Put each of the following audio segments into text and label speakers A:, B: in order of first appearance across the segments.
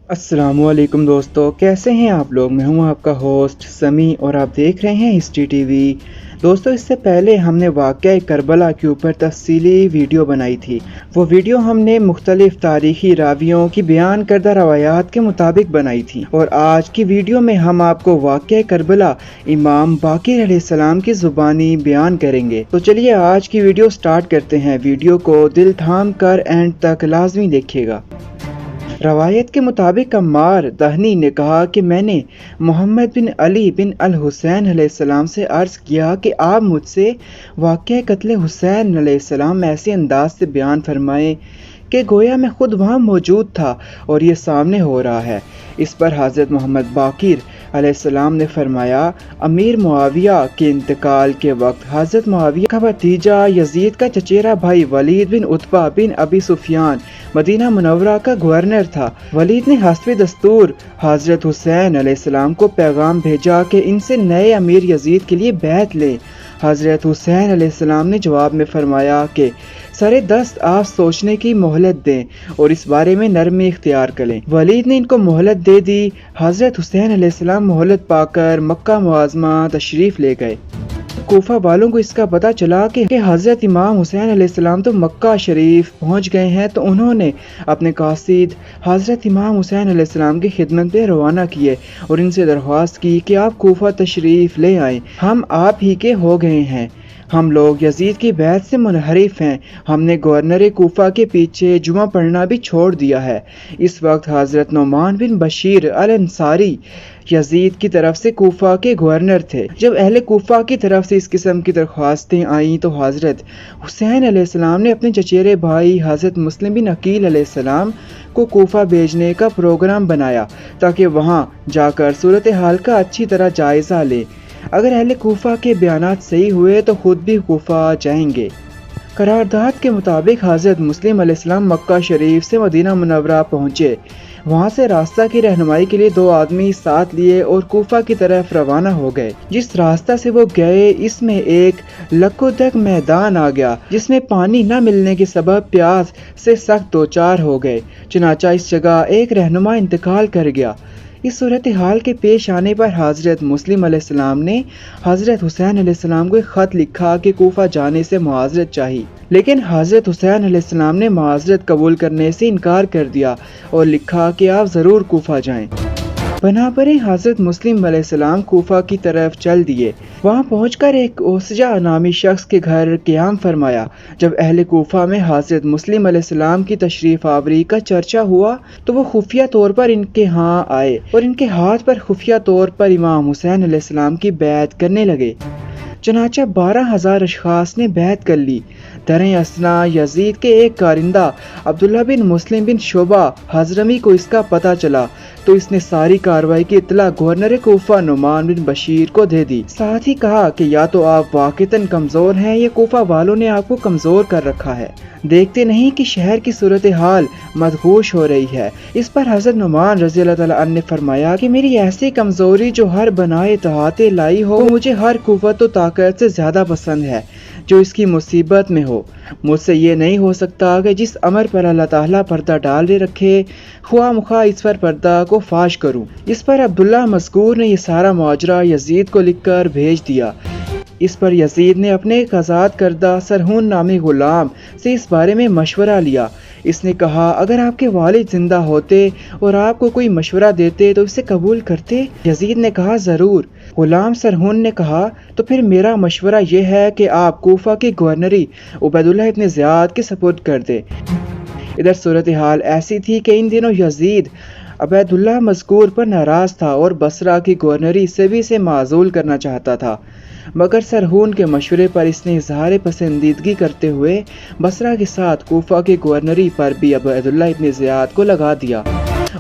A: अस्सलाम वालेकुम दोस्तों, कैसे हैं आप लोग। मैं हूं आपका होस्ट समी और आप देख रहे हैं हिस्ट्री टीवी। दोस्तों, इससे पहले हमने वाक़या करबला के ऊपर तफसीली वीडियो बनाई थी। वो वीडियो हमने मुख्तलिफ तारीखी रावियों की बयान करदा रवायात के मुताबिक बनाई थी और आज की वीडियो में हम आपको वाक़या करबला इमाम बाक़िर अलैहिस्सलाम की ज़ुबानी बयान करेंगे। तो चलिए आज की वीडियो स्टार्ट करते हैं। वीडियो को दिल थाम कर एंड तक लाजमी देखिएगा। रवायत के मुताबिक अम्मार दहनी ने कहा कि मैंने मोहम्मद बिन अली बिन अल हुसैन अलैहिस्सलाम से अर्ज़ किया कि आप मुझसे वाक़या कत्ल हुसैन अलैहिस्सलाम ऐसे अंदाज से बयान फरमाएं कि गोया मैं खुद वहाँ मौजूद था और ये सामने हो रहा है। इस पर हज़रत मोहम्मद बाक़िर अलैहिस्सलाम ने फरमाया, अमीर मुआविया के इंतकाल के वक्त हज़रत मुआविया का भतीजा यजीद का चचेरा भाई वलीद बिन उतबा बिन अबी सुफियान मदीना मुनव्वरा का गवर्नर था। वलीद ने हस्बे दस्तूर हज़रत हुसैन अलैहिस्सलाम को पैगाम भेजा कि इनसे नए अमीर यजीद के लिए बैत लें। हज़रत हुसैन अलैहिस्सलाम ने जवाब में फरमाया कि सरे दस्त आप सोचने की मोहलत दें और इस बारे में नरमी इख्तियार करें। वलीद ने इनको मोहलत दे दी। हज़रत हुसैन अलैहिस्सलाम मोहलत पाकर मक्का मुआज़मा तशरीफ़ ले गए। कोफा वालों को इसका पता चला कि हज़रत इमाम हुसैन अलैहिस्सलाम तो मक्का शरीफ पहुंच गए हैं, तो उन्होंने अपने कासिद हज़रत इमाम हुसैन अलैहिस्सलाम की खिदमत में रवाना किए और इनसे दरख्वास्त की कि आप कोफा तशरीफ़ ले आएँ, हम आप ही के हो गए हैं। हम लोग यजीद की बैत से मुनहरिफ हैं। हमने गवर्नर कोफा के पीछे जुमा पढ़ना भी छोड़ दिया है। इस वक्त हज़रत नौमान बिन बशीर अल अंसारी यजीद की तरफ से कोफा के गवर्नर थे। जब अहले कोफा की तरफ से इस किस्म की दरख्वास्तें आईं तो हज़रत हुसैन अलैहिस्सलाम ने अपने चचेरे भाई हज़रत मुस्लिम बिन अकील अलैहिस्सलाम को कोफा भेजने का प्रोग्राम बनाया ताकि वहाँ जाकर सूरत हाल का अच्छी तरह जायज़ा ले। अगर अहले कोफा के बयानात सही हुए तो खुद भी कोफा जाएंगे। करारदाद के मुताबिक हज़रत मुस्लिम अलैहिस्सलाम मक्का शरीफ से मदीना मुनव्वरा पहुँचे। वहाँ से रास्ता की रहनुमाई के लिए 2 आदमी साथ लिए और कोफा की तरफ रवाना हो गए। जिस रास्ता से वो गए इसमें एक लकोदक मैदान आ गया जिसमें पानी न मिलने के सबब प्यास से सख्त दो चार हो गए। चुनाचा इस जगह एक रहनुमा इंतकाल कर गया। इस सूरत हाल के पेश आने पर हज़रत मुस्लिम अलैहिस्सलाम ने हज़रत हुसैन अलैहिस्सलाम को एक ख़त लिखा कि कोफा जाने से मुआज़रत चाहिए, लेकिन हज़रत हुसैन अलैहिस्सलाम ने मुआज़रत कबूल करने से इनकार कर दिया और लिखा कि आप ज़रूर कोफा जाएं। बनापर हज़रत मुस्लिम अलैहिस्सलाम कोफा की तरफ चल दिए। वहाँ पहुंचकर एक ओसजा नामी शख्स के घर क़याम फरमाया। जब अहले कोफा में हज़रत मुस्लिम अलैहिस्सलाम की तशरीफ़ आवरी का चर्चा हुआ तो वो खुफिया तौर पर इनके यहाँ आए और इनके हाथ पर खुफिया तौर पर इमाम हुसैन अलैहिस्सलाम की बैत करने लगे। चनाचा 12,000 अशखास ने बैत कर ली। दरें असना यजीद के एक कारिंदा अब्दुल्ला बिन मुस्लिम बिन शोबा हजरमी को इसका पता चला तो इसने सारी कार्रवाई की इत्तला गवर्नर कोफा नुमान बिन बशीर को दे दी। साथ ही कहा कि या तो आप वाक़ितन कमज़ोर हैं या कोफा वालों ने आपको कमज़ोर कर रखा है। देखते नहीं कि शहर की सूरत हाल मदहोश हो रही है। इस पर हज़रत नुमान रज़ी अल्लाह तआला अन्हु ने फरमाया कि मेरी ऐसी कमज़ोरी जो हर बनाए तहाते लाई हो वो मुझे हर कुव्वत व ताकत से ज़्यादा पसंद है जो इसकी मुसीबत में हो। मुझसे ये नहीं हो सकता कि जिस अमर पर अल्लाह ताला पर्दा डाले रखे ख्वाह मुखा इस पर पर्दा को फाश करूँ। इस पर अब्दुल्ला मज़कूर ने यह सारा माजरा यजीद को लिखकर भेज दिया। इस पर यजीद ने अपने एक आज़ाद करदा सरहून नामी गुलाम से इस बारे में मशवरा लिया। इसने कहा, अगर आपके वालिद जिंदा होते और आपको कोई मशवरा देते तो इसे कबूल करते? यजीद ने कहा, ज़रूर। गुलाम सरहून ने कहा, तो फिर मेरा मशवरा यह है कि आप कोफा की गवर्नरी उबैदुल्लाह इब्न ज़ियाद के सपुर्द कर दे। इधर सूरत हाल ऐसी थी कि इन दिनों यजीद उबैदुल्लाह मज़कूर पर नाराज़ था और बसरा की गवर्नरी से भी इसे माज़ूल करना चाहता था, मगर सरहून के मशवरे पर इसने इज़हार पसंदीदगी करते हुए बसरा के साथ कोफा की गवर्नरी पर भी उबैदुल्लाह इब्न ज़ियाद को लगा दिया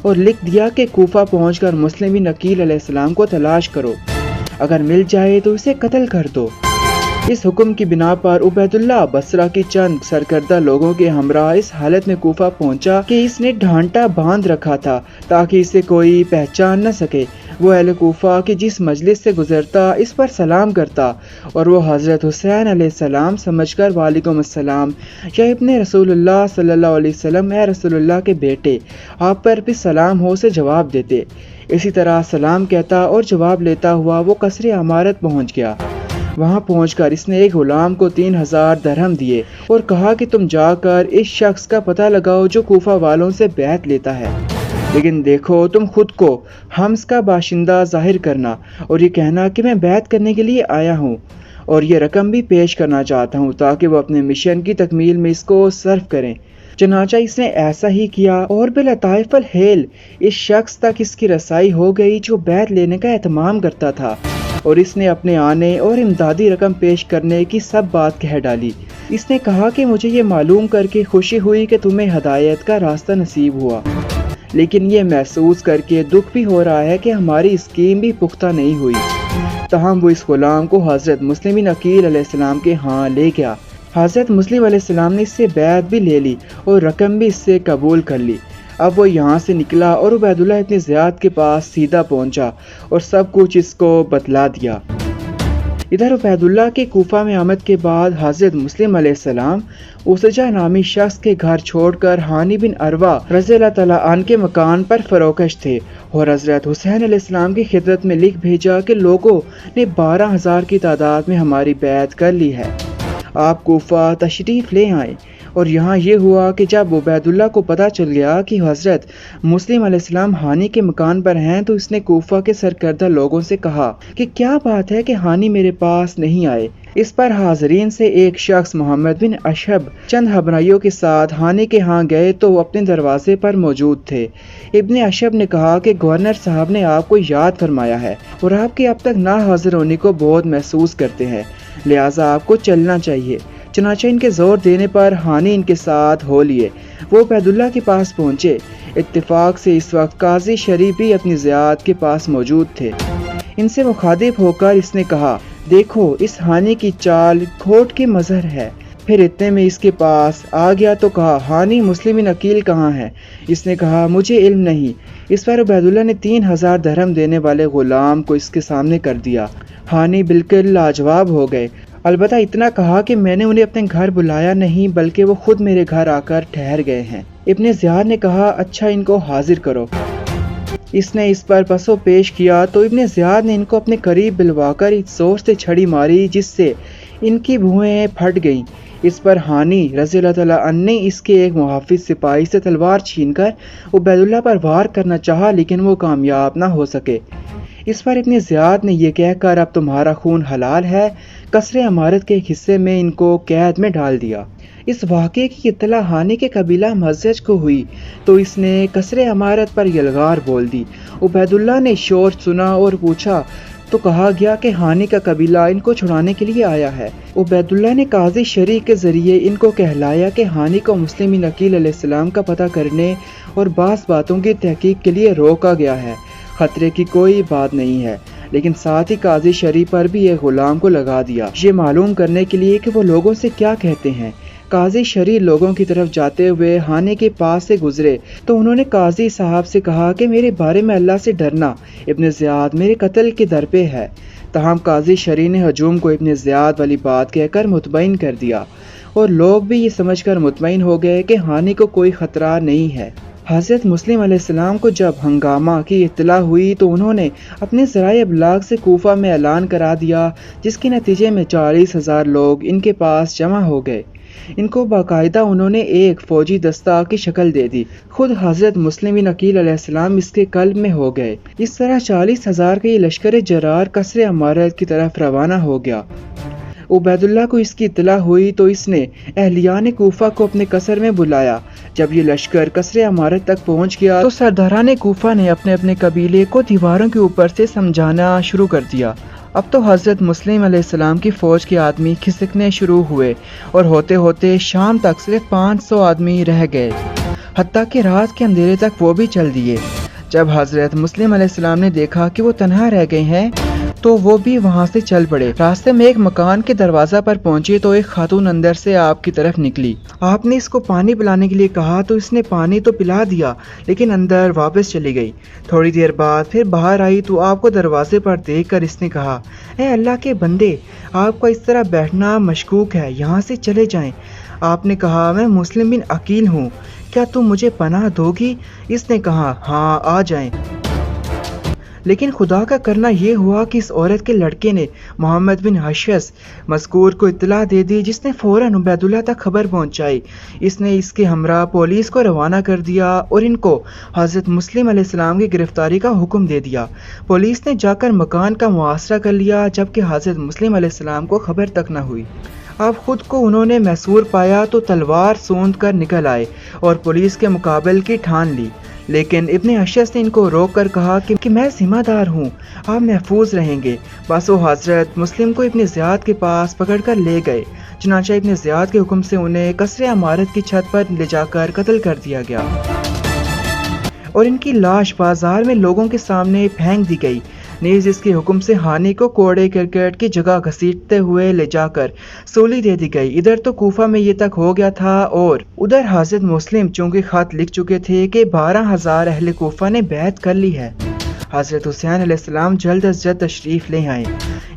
A: और लिख दिया कि कोफा पहुंचकर मुस्लिम बिन अकील अलैहिस्सलाम को तलाश करो, अगर मिल जाए तो इसे कत्ल कर दो। इस हुक्म की बिना पर उबैदुल्लाह बसरा की चंद सरकर्दा लोगों के हमरा इस हालत में कोफा पहुंचा कि इसने ढांटा बांध रखा था ताकि इसे कोई पहचान न सके। وہ اہل کوفہ کی جس مجلس سے گزرتا اس پر سلام کرتا اور وہ حضرت حسین علیہ السلام سمجھ کر وعلیکم السلام یا ابن رسول اللہ صلی اللہ علیہ وسلم اے رسول اللہ کے بیٹے آپ پر بھی سلام ہو سے جواب دیتے۔ اسی طرح سلام کہتا اور جواب لیتا ہوا وہ قصر عمارت پہنچ گیا۔ وہاں پہنچ کر اس نے ایک غلام کو 3000 درہم دیے اور کہا کہ تم جا کر اس شخص کا پتہ لگاؤ جو کوفہ والوں سے بیعت لیتا ہے، لیکن دیکھو تم خود کو حمص کا باشندہ ظاہر کرنا اور یہ کہنا کہ میں بیعت کرنے کے لیے آیا ہوں اور یہ رقم بھی پیش کرنا چاہتا ہوں تاکہ وہ اپنے مشن کی تکمیل میں اس کو صرف کریں۔ چنانچہ اس نے ایسا ہی کیا اور بلطائف الحیل اس شخص تک اس کی رسائی ہو گئی جو بیعت لینے کا اہتمام کرتا تھا، اور اس نے اپنے آنے اور امدادی رقم پیش کرنے کی سب بات کہہ ڈالی۔ اس نے کہا کہ مجھے یہ معلوم کر کے خوشی ہوئی کہ تمہیں ہدایت کا راستہ نصیب ہوا، لیکن یہ محسوس کر کے دکھ بھی ہو رہا ہے کہ ہماری اسکیم بھی پختہ نہیں ہوئی۔ تاہم وہ اس غلام کو حضرت مسلم عقیل علیہ السلام کے ہاں لے گیا۔ حضرت مسلم علیہ السلام نے اس سے بیعت بھی لے لی اور رقم بھی اس سے قبول کر لی۔ اب وہ یہاں سے نکلا اور عبید اللہ ابن زیاد کے پاس سیدھا پہنچا اور سب کچھ اس کو بتلا دیا۔ ادھر عبید اللہ کے کوفہ میں آمد کے بعد حضرت مسلم علیہ السلام اسجا نامی شخص کے گھر چھوڑ کر ہانی بن عروہ رضی اللہ تعالیٰ عنہ کے مکان پر فروکش تھے اور حضرت حسین علیہ السلام کی خدمت میں لکھ بھیجا کہ لوگوں نے 12,000 کی تعداد میں ہماری بیعت کر لی ہے، آپ کوفہ تشریف لے آئیں۔ اور یہاں یہ ہوا کہ جب عبید اللہ کو پتہ چل گیا کہ حضرت مسلم علیہ السلام ہانی کے مکان پر ہیں تو اس نے کوفہ کے سرکردہ لوگوں سے کہا کہ کیا بات ہے کہ ہانی میرے پاس نہیں آئے۔ اس پر حاضرین سے ایک شخص محمد بن اشہب چند ہبرائیوں کے ساتھ ہانی کے ہاں گئے تو وہ اپنے دروازے پر موجود تھے۔ ابن اشہب نے کہا کہ گورنر صاحب نے آپ کو یاد فرمایا ہے اور آپ کے اب تک نہ حاضر ہونے کو بہت محسوس کرتے ہیں، لہٰذا آپ کو چلنا چاہیے۔ چنانچہ ان کے زور دینے پر ہانی ان کے ساتھ ہو لیے۔ وہ عبید اللہ کے پاس پہنچے۔ اتفاق سے اس وقت قاضی شریف بھی اپنی زیاد کے پاس موجود تھے۔ ان سے مخاطب ہو کر اس نے کہا، دیکھو اس ہانی کی چال کھوٹ کی مظہر ہے۔ پھر اتنے میں اس کے پاس آ گیا تو کہا، ہانی مسلم عقیل کہاں ہے؟ اس نے کہا، مجھے علم نہیں۔ اس پر عبید اللہ نے 3000 درہم دینے والے غلام کو اس کے سامنے کر دیا۔ ہانی بالکل لاجواب ہو گئے، البتہ اتنا کہا کہ میں نے انہیں اپنے گھر بلایا نہیں بلکہ وہ خود میرے گھر آ کر ٹھہر گئے ہیں۔ ابن زیاد نے کہا، اچھا ان کو حاضر کرو۔ اس نے اس پر پسو پیش کیا تو ابن زیاد نے ان کو اپنے قریب بلوا کر اس زور سے چھڑی ماری جس سے ان کی بھوئیں پھٹ گئیں۔ اس پر ہانی رضی اللہ تعالیٰ عنہ نے اس کے ایک محافظ سپاہی سے تلوار چھین کر عبید اللہ پر وار کرنا چاہا لیکن وہ کامیاب نہ ہو سکے۔ اس پر ابن زیاد نے یہ کہہ کر اب تمہارا خون حلال ہے قصر عمارت کے ایک حصے میں ان کو قید میں ڈال دیا۔ اس واقعے کی اطلاع ہانی کے قبیلہ مزج کو ہوئی تو اس نے قصر عمارت پر یلغار بول دی۔ عبید اللہ نے شور سنا اور پوچھا تو کہا گیا کہ ہانی کا قبیلہ ان کو چھڑانے کے لیے آیا ہے۔ عبید اللہ نے قاضی شریف کے ذریعے ان کو کہلایا کہ ہانی کو مسلم عقیل علیہ السلام کا پتہ کرنے اور بعض باتوں کی تحقیق کے لیے روکا گیا ہے، خطرے کی کوئی بات نہیں ہے، لیکن ساتھ ہی قاضی شریف پر بھی ایک غلام کو لگا دیا یہ معلوم کرنے کے لیے کہ وہ لوگوں سے کیا کہتے ہیں۔ قاضی شریف لوگوں کی طرف جاتے ہوئے ہانی کے پاس سے گزرے تو انہوں نے قاضی صاحب سے کہا کہ میرے بارے میں اللہ سے ڈرنا، ابن زیاد میرے قتل کے در پہ ہے۔ تاہم قاضی شریف نے ہجوم کو ابن زیاد والی بات کہہ کر مطمئن کر دیا اور لوگ بھی یہ سمجھ کر مطمئن ہو گئے کہ ہانی کو کوئی خطرہ نہیں ہے۔ حضرت مسلم علیہ السلام کو جب ہنگامہ کی اطلاع ہوئی تو انہوں نے اپنے ذرائع ابلاغ سے کوفہ میں اعلان کرا دیا جس کے نتیجے میں 40,000 لوگ ان کے پاس جمع ہو گئے۔ ان کو باقاعدہ انہوں نے ایک فوجی دستہ کی شکل دے دی، خود حضرت مسلم عقیل علیہ السلام اس کے قلب میں ہو گئے۔ اس طرح 40,000 کا یہ لشکر جرار قصر عمارت کی طرف روانہ ہو گیا۔ عبید اللہ کو اس کی اطلاع ہوئی تو اس نے اہلیان کوفہ کو اپنے قصر میں بلایا۔ جب یہ لشکر قصر عمارت تک پہنچ گیا تو سرداران کوفہ نے اپنے اپنے قبیلے کو دیواروں کے اوپر سے سمجھانا شروع کر دیا۔ اب تو حضرت مسلم علیہ السلام کی فوج کے آدمی کھسکنے شروع ہوئے اور ہوتے ہوتے شام تک صرف 500 آدمی رہ گئے، حتیٰ کہ رات کے اندھیرے تک وہ بھی چل دیے۔ جب حضرت مسلم علیہ السلام نے دیکھا کہ وہ تنہا رہ گئے ہیں तो वो भी वहाँ से चल पड़े। रास्ते में एक मकान के दरवाजा पर पहुंचे तो एक खातून अंदर से आपकी तरफ निकली। आपने इसको पानी पिलाने के लिए कहा तो इसने पानी तो पिला दिया, लेकिन अंदर वापस चली गई। थोड़ी देर बाद फिर बाहर आई तो आपको दरवाजे पर देखकर इसने कहा, ए अल्लाह के बंदे, आपका इस तरह बैठना मशकूक है, यहाँ से चले जाएं। आपने कहा, मैं मुस्लिम बिन अकील हूँ, क्या तुम मुझे पनाह दोगी? इसने कहा, हाँ आ जाएं। लेकिन खुदा का करना ये हुआ कि इस औरत के लड़के ने मोहम्मद बिन हशस मज़कूर को इत्तला दे दी, जिसने फ़ौरन उबैदुल्लाह तक खबर पहुंचाई। इसने इसके हमरा पुलिस को रवाना कर दिया और इनको हज़रत मुस्लिम अलैहिस्सलाम की गिरफ्तारी का हुक्म दे दिया। पुलिस ने जाकर मकान का मुआसरा कर लिया, जबकि हज़रत मुस्लिम अलैहिस्सलाम को खबर तक न हुई। अब खुद को उन्होंने महसूर पाया तो तलवार सूंध कर निकल आए और पुलिस के मुकाबले की ठान ली। लेकिन इब्ने हशस ने इनको रोक कर कहा कि मैं जिम्मेदार हूँ, आप महफूज रहेंगे। बस वो हज़रत मुस्लिम को इब्ने ज़ियाद के पास पकड़ कर ले गए। चुनांचे इब्ने ज़ियाद के हुक्म से उन्हें कसरे इमारत की छत पर ले जाकर कत्ल कर दिया गया और इनकी लाश बाजार में लोगों के सामने फेंक दी गई। नीज इसके हुक्म से हानि को कोड़े क्रिकेट की जगह घसीटते हुए ले जाकर सूली दे दी गई। इधर तो कूफा में ये तक हो गया था और उधर हज़रत मुस्लिम चूंकि खत लिख चुके थे कि 12,000 अहले कूफा ने बैत कर ली है। हज़रत हुसैन अलैहिस्सलाम जल्द अज जल्द तशरीफ़ ले आए,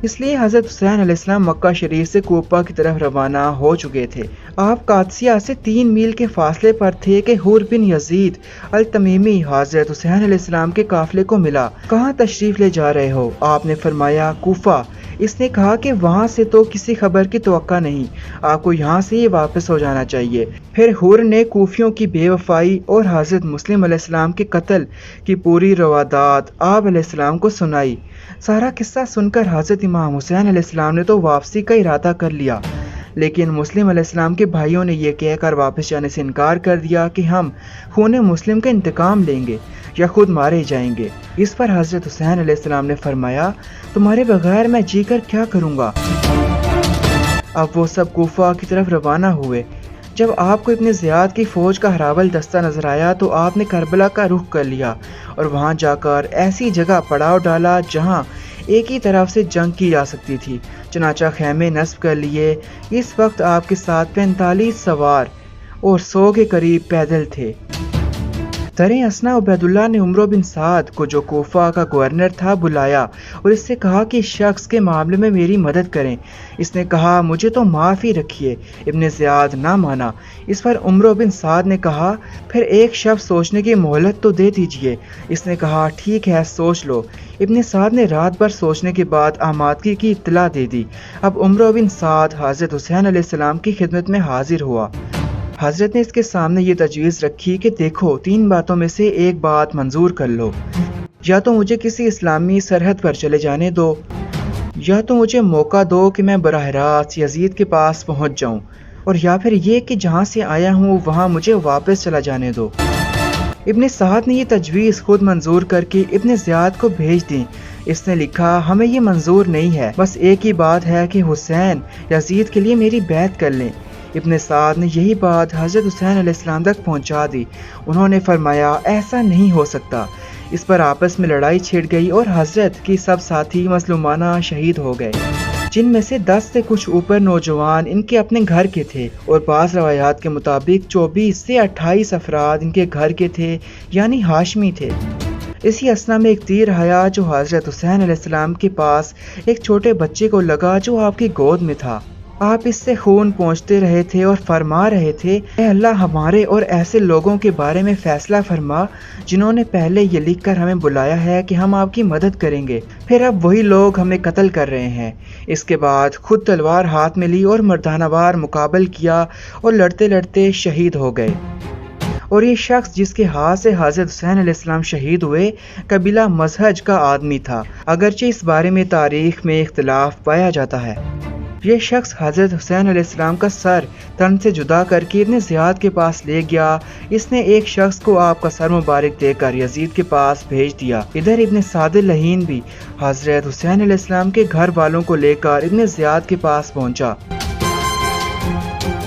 A: इसलिए हज़रत हुसैन अलैहिस्सलाम मक्का शरीफ से कूफा की तरफ रवाना हो चुके थे। आप कादसिया से 3 मील के फासले पर थे कि हुर बिन यजीद अल तमीमी हज़रत हुसैन अलैहिस्सलाम के काफिले को मिला। कहाँ तशरीफ़ ले जा रहे हो? आपने फरमाया, कूफा। इसने कहा कि वहाँ से तो किसी खबर की तवक्का नहीं, आपको यहाँ से ही वापस हो जाना चाहिए। फिर हुर ने कूफियों की बेवफाई और हज़रत मुस्लिम अलैहिस्सलाम के कत्ल की पूरी रवादात आप अलैहिस्सलाम को सुनाई। सारा किस्सा सुनकर हज़रत इमाम हुसैन अलैहिस्सलाम ने तो वापसी का इरादा कर लिया, लेकिन मुस्लिम अलैहिस्सलाम के भाइयों ने यह कहकर वापस जाने से इनकार कर दिया कि हम खून मुस्लिम का इंतकाम लेंगे या खुद मारे जाएंगे। इस पर हज़रत हुसैन अलैहिस्सलाम ने फरमाया, तुम्हारे बगैर मैं जी कर क्या करूँगा। अब वो सब कूफा की तरफ रवाना हुए। जब आपको इब्ने ज़ियाद की फ़ौज का हरावल दस्ता नजर आया तो आपने करबला का रुख कर लिया और वहाँ जाकर ऐसी जगह पड़ाव डाला जहाँ एक ही तरफ से जंग की जा सकती थी। चुनाचा खेमे नस्ब कर लिए। इस वक्त आपके साथ 45 सवार और 100 के करीब पैदल थे। दरे असना उबैदुल्लाह ने उमर बिन साद को, जो कोफा का गवर्नर था, बुलाया और इससे कहा कि इस शख्स के मामले में मेरी मदद करें। इसने कहा, मुझे तो माफ़ ही रखिए। इब्ने ज़ियाद ना माना। इस पर उमर बिन साद ने कहा, फिर एक शब्द सोचने की मोहलत तो दे दीजिए। इसने कहा, ठीक है, सोच लो। इब्ने साद ने रात भर सोचने के बाद आमादगी की इत्तला दे दी। अब उमर बिन साद हज़रत हुसैन अलैहिस्सलाम की खिदमत में हाजिर हुआ। हज़रत ने इसके सामने ये तजवीज़ रखी कि देखो, 3 बातों में से एक बात मंजूर कर लो। या तो मुझे किसी इस्लामी सरहद पर चले जाने दो, या तो मुझे मौका दो कि मैं बराह रास्त यजीद के पास पहुंच जाऊं, और या फिर ये कि जहां से आया हूं वहां मुझे वापस चला जाने दो। इब्ने साद ने ये तजवीज़ खुद मंजूर करके इब्ने ज़ियाद को भेज दी। इसने लिखा, हमें ये मंजूर नहीं है, बस एक ही बात है कि हुसैन यजीद के लिए मेरी बैत कर लें। इब्ने साद ने यही बात हज़रत हुसैन अलैहिस्सलाम तक पहुंचा दी। उन्होंने फरमाया, ऐसा नहीं हो सकता। इस पर आपस में लड़ाई छिड़ गई और हज़रत की सब साथी मसलूमाना शहीद हो गए, जिनमें से 10 से कुछ ऊपर नौजवान इनके अपने घर के थे और बाज़ रवायात के मुताबिक 24 से 28 अफराद इनके घर के थे, यानी हाशमी थे। इसी असना में एक तीर आया जो हज़रत हुसैन अलैहिस्सलाम के पास एक छोटे बच्चे को लगा जो आपकी गोद में था। आप इससे खून पहुँचते रहे थे और फरमा रहे थे, ऐ अल्लाह, हमारे और ऐसे लोगों के बारे में फैसला फरमा जिन्होंने पहले ये लिख कर हमें बुलाया है कि हम आपकी मदद करेंगे, फिर अब वही लोग हमें कत्ल कर रहे हैं। इसके बाद खुद तलवार हाथ में ली और मर्दानावार मुकाबल किया और लड़ते लड़ते शहीद हो गए। और ये शख्स जिसके हाथ से हज़रत हुसैन अलैहिस्सलाम शहीद हुए कबीला मजहज का आदमी था, अगरचे इस बारे में तारीख में इख्तिलाफ पाया जाता है। ये शख्स हज़रत हुसैन अलैहिस्सलाम का सर तन से जुदा करके इब्ने ज़ियाद के पास ले गया। इसने एक शख्स को आपका सर मुबारक देकर यजीद के पास भेज दिया। इधर इब्ने साद लहीन भी हज़रत हुसैन अलैहिस्सलाम के घर वालों को लेकर इब्ने ज़ियाद के पास पहुंचा।